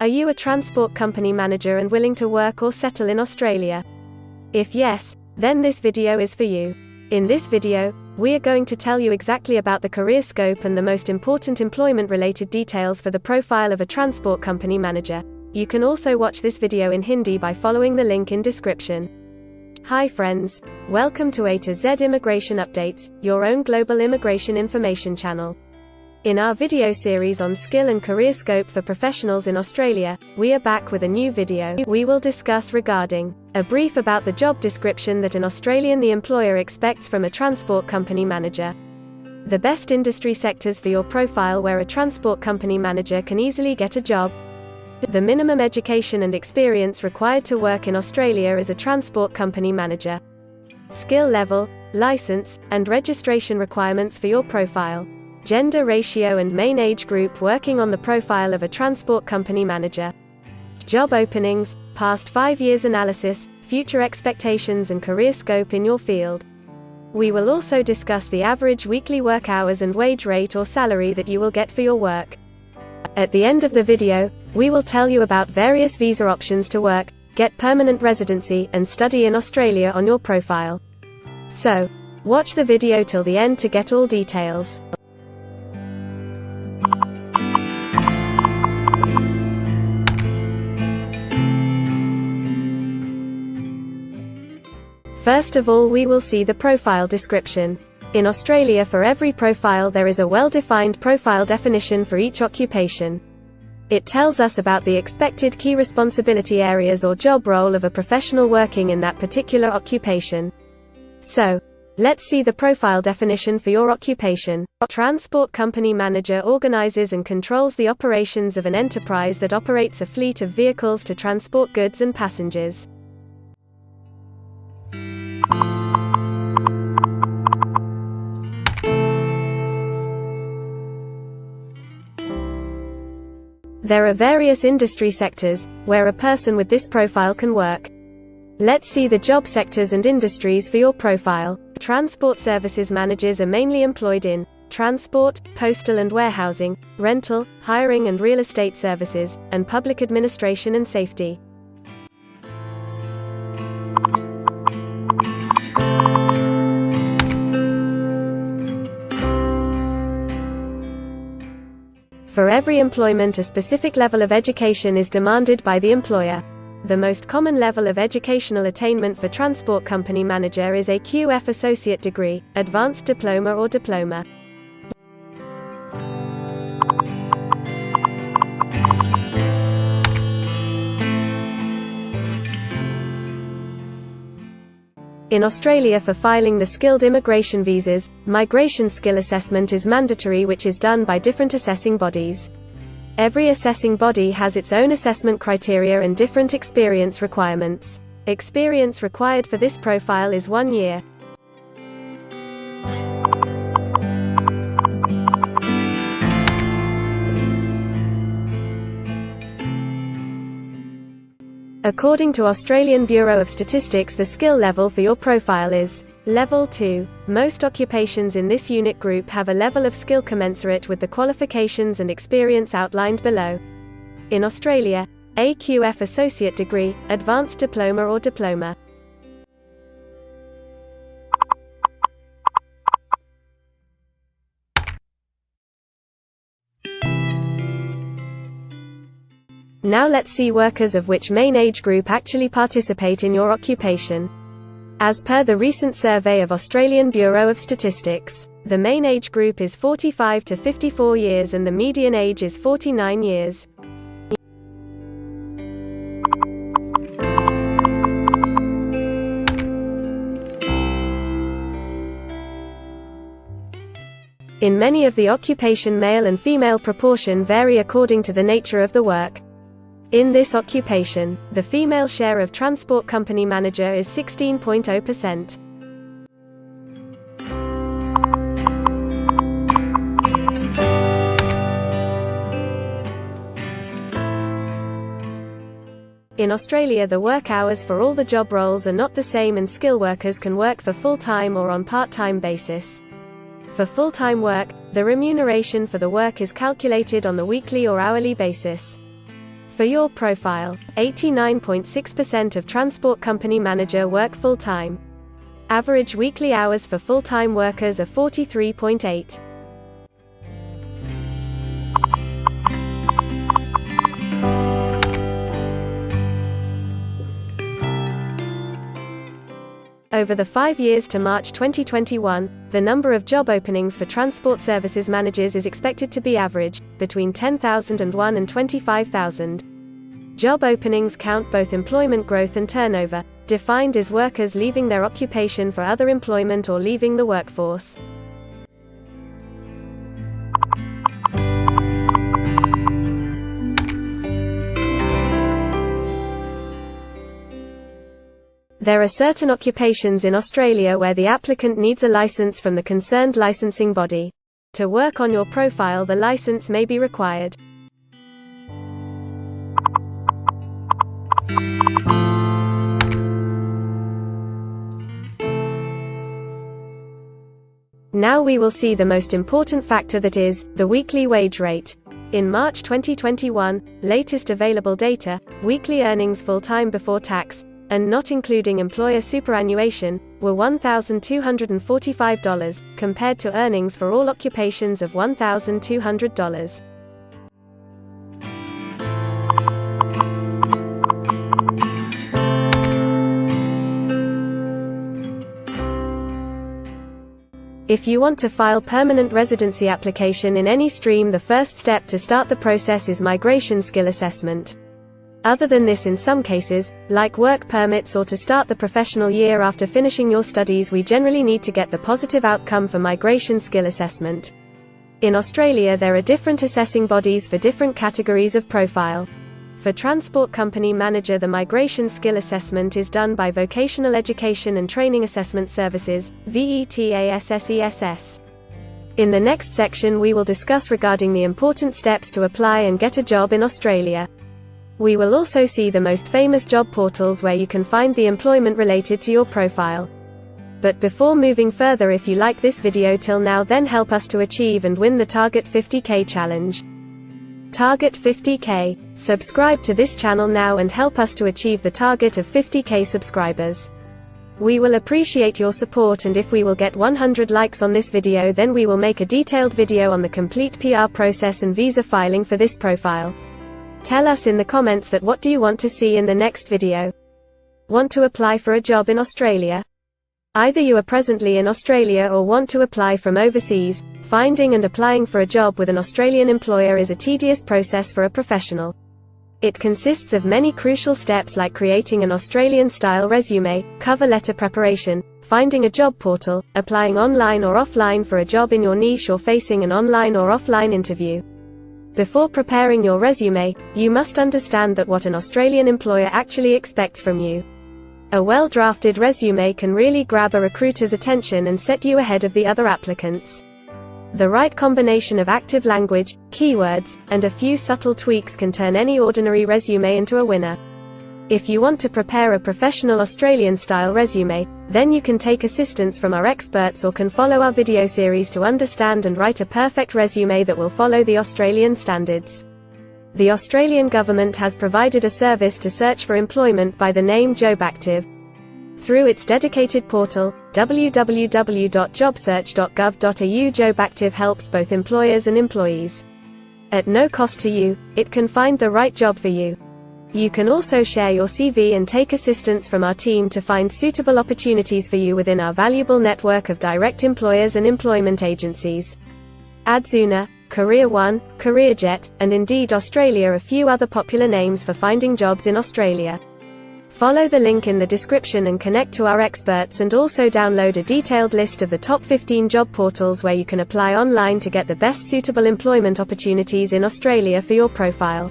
Are you a transport company manager and willing to work or settle in Australia? If yes, then this video is for you. In this video, we are going to tell you exactly about the career scope and the most important employment-related details for the profile of a transport company manager. You can also watch this video in Hindi by following the link in description. Hi friends, welcome to A to Z Immigration Updates, your own global immigration information channel. In our video series on skill and career scope for professionals in Australia, we are back with a new video. We will discuss regarding a brief about the job description that an Australian the employer expects from a transport company manager, the best industry sectors for your profile where a transport company manager can easily get a job, the minimum education and experience required to work in Australia as a transport company manager, skill level, license, and registration requirements for your profile, gender ratio and main age group working on the profile of a transport company manager, job openings, past 5 years analysis, future expectations and career scope in your field. We will also discuss the average weekly work hours and wage rate or salary that you will get for your work. At the end of the video, we will tell you about various visa options to work, get permanent residency, and study in Australia on your profile. So, watch the video till the end to get all details. First of all, we will see the profile description. In Australia, for every profile there is a well-defined profile definition for each occupation. It tells us about the expected key responsibility areas or job role of a professional working in that particular occupation. So, let's see the profile definition for your occupation. Transport company manager organizes and controls the operations of an enterprise that operates a fleet of vehicles to transport goods and passengers. There are various industry sectors where a person with this profile can work. Let's see the job sectors and industries for your profile. Transport services managers are mainly employed in transport, postal and warehousing, rental, hiring and real estate services, and public administration and safety. For every employment, a specific level of education is demanded by the employer. The most common level of educational attainment for transport company manager is a QF associate degree, advanced diploma or diploma. In Australia, for filing the skilled immigration visas, migration skill assessment is mandatory, which is done by different assessing bodies. Every assessing body has its own assessment criteria and different experience requirements. Experience required for this profile is 1 year. According to Australian Bureau of Statistics, the skill level for your profile is Level 2. Most occupations in this unit group have a level of skill commensurate with the qualifications and experience outlined below. In Australia, a QF associate degree, advanced diploma or diploma. Now let's see workers of which main age group actually participate in your occupation. As per the recent survey of Australian Bureau of Statistics, the main age group is 45 to 54 years and the median age is 49 years. In many of the occupation, male and female proportion vary according to the nature of the work. In this occupation, the female share of transport company manager is 16.0%. In Australia, the work hours for all the job roles are not the same and skill workers can work for full-time or on part-time basis. For full-time work, the remuneration for the work is calculated on the weekly or hourly basis. For your profile, 89.6% of transport company manager work full-time. Average weekly hours for full-time workers are 43.8. Over the 5 years to March 2021, the number of job openings for transport services managers is expected to be average, between 10,001 and 25,000. Job openings count both employment growth and turnover, defined as workers leaving their occupation for other employment or leaving the workforce. There are certain occupations in Australia where the applicant needs a license from the concerned licensing body. To work on your profile, the license may be required. Now we will see the most important factor, that is, the weekly wage rate. In March 2021, latest available data, weekly earnings full-time before tax, and not including employer superannuation, were $1,245, compared to earnings for all occupations of $1,200. If you want to file permanent residency application in any stream, the first step to start the process is migration skill assessment. Other than this, in some cases, like work permits or to start the professional year after finishing your studies, we generally need to get the positive outcome for migration skill assessment. In Australia, there are different assessing bodies for different categories of profile. For transport company manager, the migration skill assessment is done by Vocational Education and Training Assessment Services, VETASSESS. In the next section, we will discuss regarding the important steps to apply and get a job in Australia. We will also see the most famous job portals where you can find the employment related to your profile. But before moving further, if you like this video till now, then help us to achieve and win the Target 50K challenge. Target 50K. Subscribe to this channel now and help us to achieve the target of 50K subscribers. We will appreciate your support, and if we will get 100 likes on this video, then we will make a detailed video on the complete PR process and visa filing for this profile. Tell us in the comments that what do you want to see in the next video. Want to apply for a job in Australia? Either you are presently in Australia or want to apply from overseas. Finding and applying for a job with an Australian employer is a tedious process for a professional. It consists of many crucial steps like creating an Australian-style resume, cover letter preparation, finding a job portal, applying online or offline for a job in your niche, or facing an online or offline interview. Before preparing your resume, you must understand that what an Australian employer actually expects from you. A well-drafted resume can really grab a recruiter's attention and set you ahead of the other applicants. The right combination of active language, keywords, and a few subtle tweaks can turn any ordinary resume into a winner. If you want to prepare a professional Australian-style resume, then you can take assistance from our experts or can follow our video series to understand and write a perfect resume that will follow the Australian standards. The Australian government has provided a service to search for employment by the name JobActive. Through its dedicated portal, www.jobsearch.gov.au, JobActive helps both employers and employees. At no cost to you, it can find the right job for you. You can also share your CV and take assistance from our team to find suitable opportunities for you within our valuable network of direct employers and employment agencies. Adzuna, Career One, CareerJet, and Indeed Australia are a few other popular names for finding jobs in Australia. Follow the link in the description and connect to our experts, and also download a detailed list of the top 15 job portals where you can apply online to get the best suitable employment opportunities in Australia for your profile.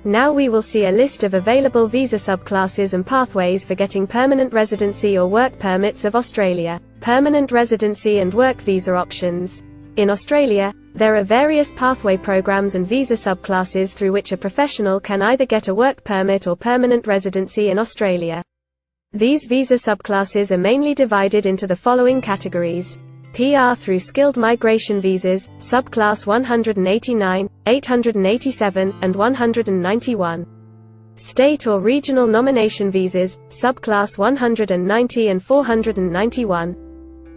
Now we will see a list of available visa subclasses and pathways for getting permanent residency or work permits of Australia. Permanent residency and work visa options. In Australia, there are various pathway programs and visa subclasses through which a professional can either get a work permit or permanent residency in Australia. These visa subclasses are mainly divided into the following categories. PR through skilled migration visas, subclass 189, 887, and 191. State or regional nomination visas, subclass 190 and 491.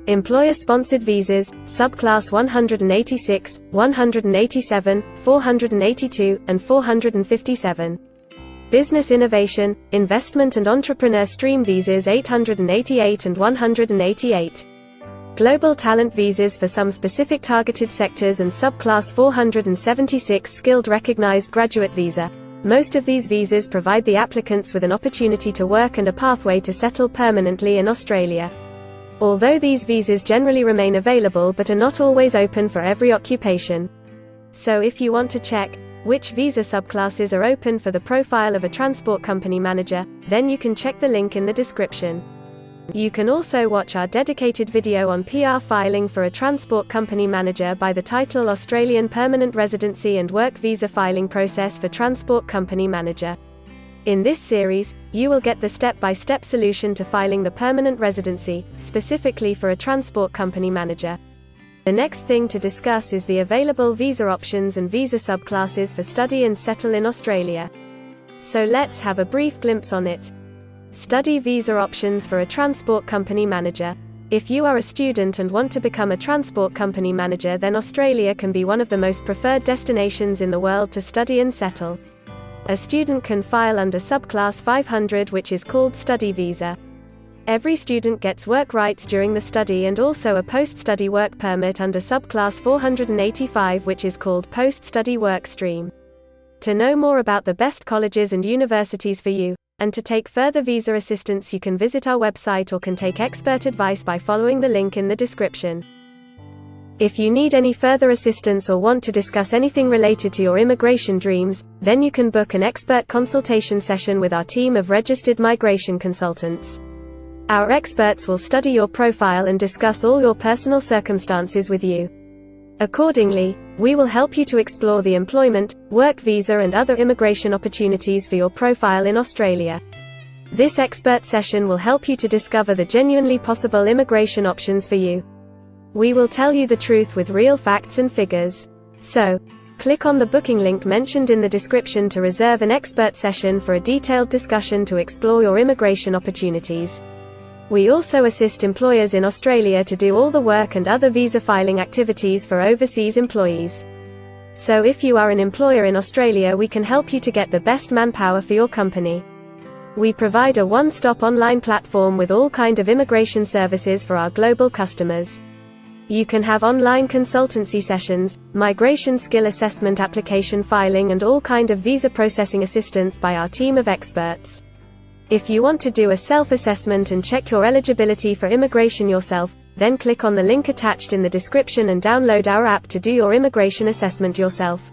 Employer-sponsored visas, subclass 186, 187, 482, and 457. Business innovation, investment and entrepreneur stream visas 888 and 188. Global talent visas for some specific targeted sectors and subclass 476 skilled recognized graduate visa. Most of these visas provide the applicants with an opportunity to work and a pathway to settle permanently in Australia. Although these visas generally remain available but are not always open for every occupation. So if you want to check which visa subclasses are open for the profile of a transport company manager, then you can check the link in the description. You can also watch our dedicated video on PR filing for a transport company manager by the title Australian Permanent Residency and Work Visa Filing Process for Transport Company Manager. In this series, you will get the step-by-step solution to filing the permanent residency, specifically for a transport company manager. The next thing to discuss is the available visa options and visa subclasses for study and settle in Australia. So let's have a brief glimpse on it. Study visa options for a transport company manager. If you are a student and want to become a transport company manager, then Australia can be one of the most preferred destinations in the world to study and settle. A student can file under subclass 500, which is called study visa. Every student gets work rights during the study and also a post-study work permit under subclass 485, which is called post-study work stream. To know more about the best colleges and universities for you, and to take further visa assistance, you can visit our website or can take expert advice by following the link in the description. If you need any further assistance or want to discuss anything related to your immigration dreams, then you can book an expert consultation session with our team of registered migration consultants. Our experts will study your profile and discuss all your personal circumstances with you. Accordingly, we will help you to explore the employment, work visa and other immigration opportunities for your profile in Australia. This expert session will help you to discover the genuinely possible immigration options for you. We will tell you the truth with real facts and figures. So, click on the booking link mentioned in the description to reserve an expert session for a detailed discussion to explore your immigration opportunities. We also assist employers in Australia to do all the work and other visa filing activities for overseas employees. So if you are an employer in Australia, we can help you to get the best manpower for your company. We provide a one-stop online platform with all kind of immigration services for our global customers. You can have online consultancy sessions, migration skill assessment, application filing and all kind of visa processing assistance by our team of experts. If you want to do a self-assessment and check your eligibility for immigration yourself, then click on the link attached in the description and download our app to do your immigration assessment yourself.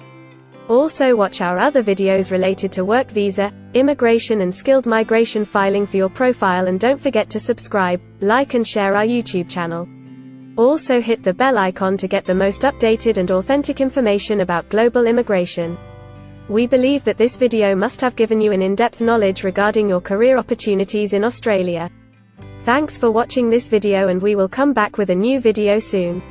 Also watch our other videos related to work visa, immigration and skilled migration filing for your profile, and don't forget to subscribe, like and share our YouTube channel. Also hit the bell icon to get the most updated and authentic information about global immigration. We believe that this video must have given you an in-depth knowledge regarding your career opportunities in Australia. Thanks for watching this video, and we will come back with a new video soon.